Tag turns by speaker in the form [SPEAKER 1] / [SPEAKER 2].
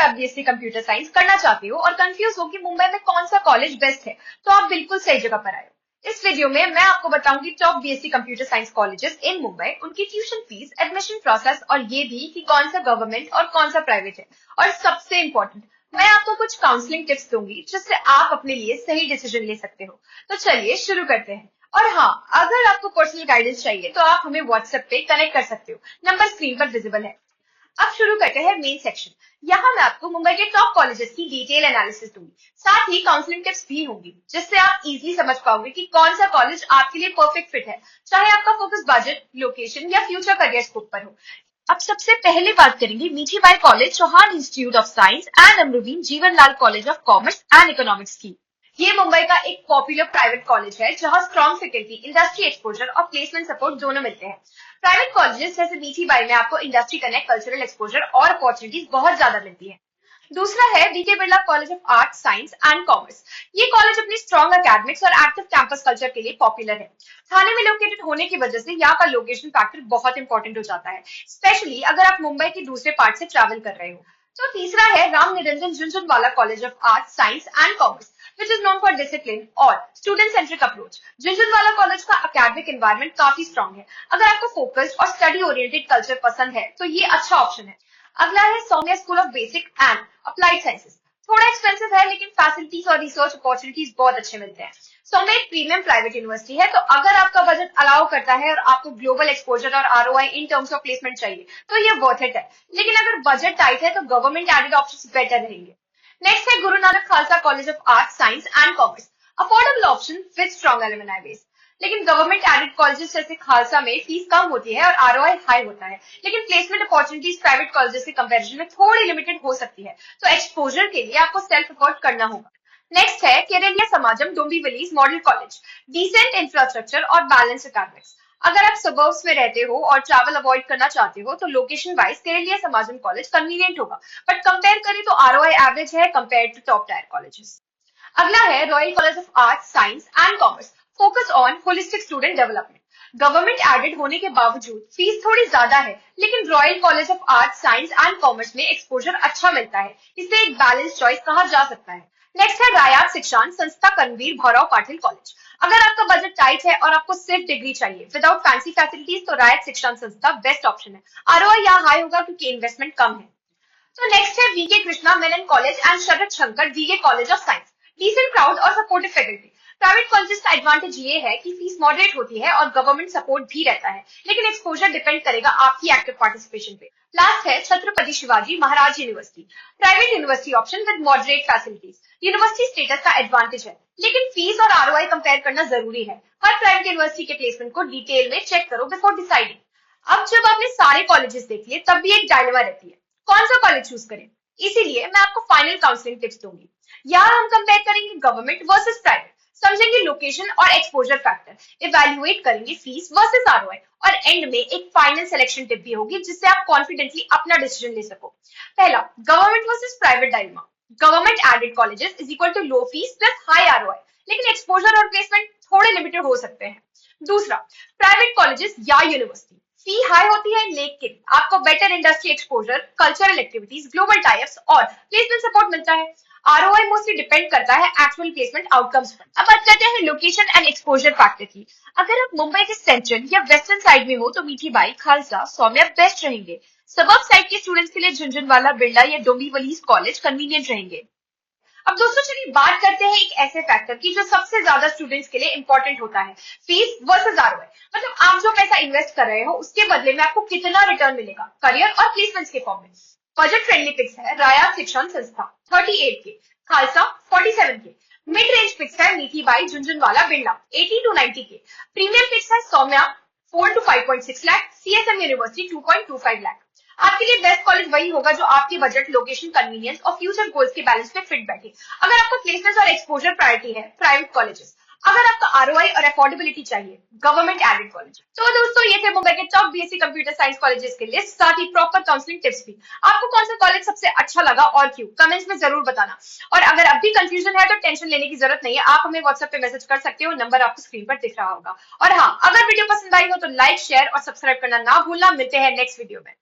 [SPEAKER 1] आप BSc computer science करना चाहते हो और कंफ्यूज हो कि मुंबई में कौन सा कॉलेज बेस्ट है, तो आप बिल्कुल सही जगह पर आए हो। इस वीडियो में मैं आपको बताऊंगी top BSc computer science colleges in Mumbai, उनकी ट्यूशन फीस, एडमिशन प्रोसेस और ये भी कि कौन सा गवर्नमेंट और कौन सा प्राइवेट है। और सबसे इम्पोर्टेंट, मैं आपको कुछ काउंसलिंग टिप्स दूंगी जिससे आप अपने लिए सही डिसीजन ले सकते हो। तो चलिए शुरू करते हैं। और हाँ, अगर आपको पर्सनल गाइडेंस चाहिए तो आप हमें व्हाट्सएप पे कनेक्ट कर सकते हो, नंबर स्क्रीन पर विजिबल है। अब शुरू करते हैं मेन सेक्शन। यहाँ मैं आपको मुंबई के टॉप कॉलेजेस की डिटेल एनालिसिस दूंगी, साथ ही काउंसलिंग टिप्स भी होंगी जिससे आप इजीली समझ पाओगे कि कौन सा कॉलेज आपके लिए परफेक्ट फिट है, चाहे आपका फोकस बजट, लोकेशन या फ्यूचर करियर स्कोप पर हो। अब सबसे पहले बात करेंगे Mithibai college, Chauhan institute of science and Amrutben Jivanlal college of commerce and economics की। ये मुंबई का एक पॉपुलर प्राइवेट कॉलेज है जहां स्ट्रॉन्ग फैकल्टी, इंडस्ट्री एक्सपोजर और प्लेसमेंट सपोर्ट दोनों मिलते हैं। प्राइवेट कॉलेजेस जैसे मीठीबाई में आपको इंडस्ट्री कनेक्ट, कल्चरल एक्सपोजर और अपॉर्चुनिटीज बहुत ज्यादा मिलती है। दूसरा है B K Birla college of art, science and commerce. ये कॉलेज अपनी स्ट्रॉन्ग एकेडमिक्स और एक्टिव कैंपस कल्चर के लिए पॉपुलर है। थाने में लोकेटेड होने की वजह से यहाँ का लोकेशन फैक्टर बहुत इंपॉर्टेंट हो जाता है, स्पेशली अगर आप मुंबई के दूसरे पार्ट से ट्रैवल कर रहे हो। तो तीसरा है Ram Niranjan Jhunjhunwala college of art, science and commerce, which is known for discipline और student centric approach। Jhunjhunwala college का एकेडमिक एनवायरनमेंट काफी स्ट्रॉन्ग है। अगर आपको फोकस्ड और स्टडी ओरिएंटेड कल्चर पसंद है तो ये अच्छा ऑप्शन है। अगला है Somaiya school of basic and applied sciences. थोड़ा एक्सपेंसिव है लेकिन फैसिलिटीज और रिसर्च अपॉर्चुनिटीज बहुत अच्छे मिलते हैं। सौम्या एक प्रीमियम प्राइवेट यूनिवर्सिटी है, तो अगर आपका बजट अलाउ करता है और आपको ग्लोबल एक्सपोजर और ROI in terms of placement चाहिए तो ये वर्थ इट है। लेकिन अगर बजट टाइट है तो गवर्नमेंट एडेड ऑप्शंस बेटर रहेंगे। नेक्स्ट है Guru Nanak Khalsa college of art, science and commerce. Affordable option with strong alumni base. लेकिन गवर्नमेंट एडेड कॉलेजेस जैसे खालसा में फीस कम होती है और आरओआई हाई होता है, लेकिन प्लेसमेंट अपॉर्चुनिटीज प्राइवेट कॉलेजेस के कंपैरिजन में थोड़ी लिमिटेड हो सकती है, तो एक्सपोजर के लिए आपको सेल्फ एफर्ट करना होगा। नेक्स्ट है Keraliya Samajam Dombivli's model college. Decent infrastructure और बैलेंस एकेडमिक्स। अगर आप सबर्ब्स में रहते हो और ट्रैवल अवॉइड करना चाहते हो तो location wise Keraliya Samajam college convenient होगा, बट कंपेयर करें तो आरओआई एवरेज है compare to top tier colleges. अगला है royal college of art, science and commerce, focus on holistic student development. Government aided होने के बावजूद फीस थोड़ी ज्यादा है, लेकिन royal college of art, science and commerce में एक्सपोजर अच्छा मिलता है, इसे एक बैलेंस चॉइस कहा जा सकता है। नेक्स्ट है रायात शिक्षान संस्था करणवीर भौराव पाटिल कॉलेज। अगर आपका बजट टाइट है और आपको सिर्फ डिग्री चाहिए विदाउट फैंसी फैसिलिटीज तो रायात शिक्षान संस्था बेस्ट ऑप्शन है। आरओआई यहाँ हाई होगा क्योंकि इन्वेस्टमेंट कम है। तो नेक्स्ट है V K Krishna Menon college and Sharad Shankar V K college of science. Decent crowd और सपोर्टिव फैकल्टी। प्राइवेट कॉलेजेस का एडवांटेज ये है कि फीस मॉडरेट होती है और गवर्नमेंट सपोर्ट भी रहता है, लेकिन एक्सपोजर डिपेंड करेगा आपकी एक्टिव पार्टिसिपेशन पे। लास्ट है Chhatrapati Shivaji Maharaj university, private university option with moderate facilities. University status का एडवांटेज है, लेकिन फीस और आरओआई कंपेयर करना जरूरी है। हर प्राइवेट यूनिवर्सिटी के प्लेसमेंट को डिटेल में चेक करो बिफोर डिसाइडिंग। अब जब आपने सारे कॉलेजेस देख लिए तब भी एक डायलेमा रहती है, कौन सा कॉलेज चूज करें। इसीलिए मैं आपको फाइनल काउंसलिंग टिप्स दूंगी। यहाँ हम कंपेयर करेंगे गवर्नमेंट वर्सेस प्राइवेट, समझेंगे लोकेशन और एक्सपोजर फैक्टर, इवैल्यूएट करेंगे फीस वर्सेस आरओआई और एंड में एक फाइनल सिलेक्शन टिप भी होगी जिससे आप कॉन्फिडेंटली अपना डिसीजन ले सको। पहला, government versus private dilemma. Government aided colleges is equal to low fees plus high ROI, लेकिन एक्सपोजर और प्लेसमेंट थोड़े लिमिटेड हो सकते हैं। दूसरा, प्राइवेट कॉलेजेस या यूनिवर्सिटी, फी हाई होती है लेकिन आपको better industry exposure, cultural activities, global types और प्लेसमेंट सपोर्ट मिलता है। आरओआई मोस्टली डिपेंड करता है एक्चुअल प्लेसमेंट आउटकम्स पर। अब बात करते हैं लोकेशन एंड एक्सपोजर फैक्टर की। अगर आप मुंबई के सेंट्रल या वेस्टर्न साइड में हो तो मीठीबाई, खालसा, सौम्या बेस्ट रहेंगे। सबब साइड के स्टूडेंट्स के लिए झुनझुनवाला, बिरला या डोंबिवलीज कॉलेज कन्वीनियंट रहेंगे। अब दोस्तों चलिए बात करते हैं एक ऐसे फैक्टर की जो सबसे ज्यादा स्टूडेंट्स के लिए इंपॉर्टेंट होता है, फीस वर्सेस आरओआई। मतलब आप जो पैसा इन्वेस्ट कर रहे हो उसके बदले में आपको कितना रिटर्न मिलेगा करियर और प्लेसमेंट्स के फॉर्म में। बजट फ्रेंडली पिक्स है रायात शिक्षण संस्था 38 के, खालसा 47 के। मिड रेंज पिक्स है मीठीबाई, झुनझुनवाला, बिरला 80 to 90 के। प्रीमियम पिक्स है Somaiya 4 to 5.6 lakh, CSM university 2.25 lakh. आपके लिए बेस्ट कॉलेज वही होगा जो आपके बजट, लोकेशन, कन्वीनियंस और फ्यूचर गोल्स के बैलेंस में फिट बैठे। अगर आपको प्लेसमेंट और एक्सपोजर प्रायोरिटी है, प्राइवेट कॉलेजेस। अगर आपका आरओआई और अफोर्डेबिलिटी चाहिए, गवर्नमेंट एडेड कॉलेज। तो दोस्तों ये थे मुंबई के top BSc computer science colleges के लिस्ट, साथ ही प्रॉपर काउंसलिंग टिप्स भी। आपको कौन सा कॉलेज सबसे अच्छा लगा और क्यों, कमेंट्स में जरूर बताना। और अगर अब भी कंफ्यूजन है तो टेंशन लेने की जरूरत नहीं है, आप हमें व्हाट्सएप पे मैसेज कर सकते हो, नंबर आपको स्क्रीन पर दिख रहा होगा। और हाँ, अगर वीडियो पसंद आई हो तो लाइक, शेयर और सब्सक्राइब करना ना भूलना। मिलते हैं नेक्स्ट वीडियो में।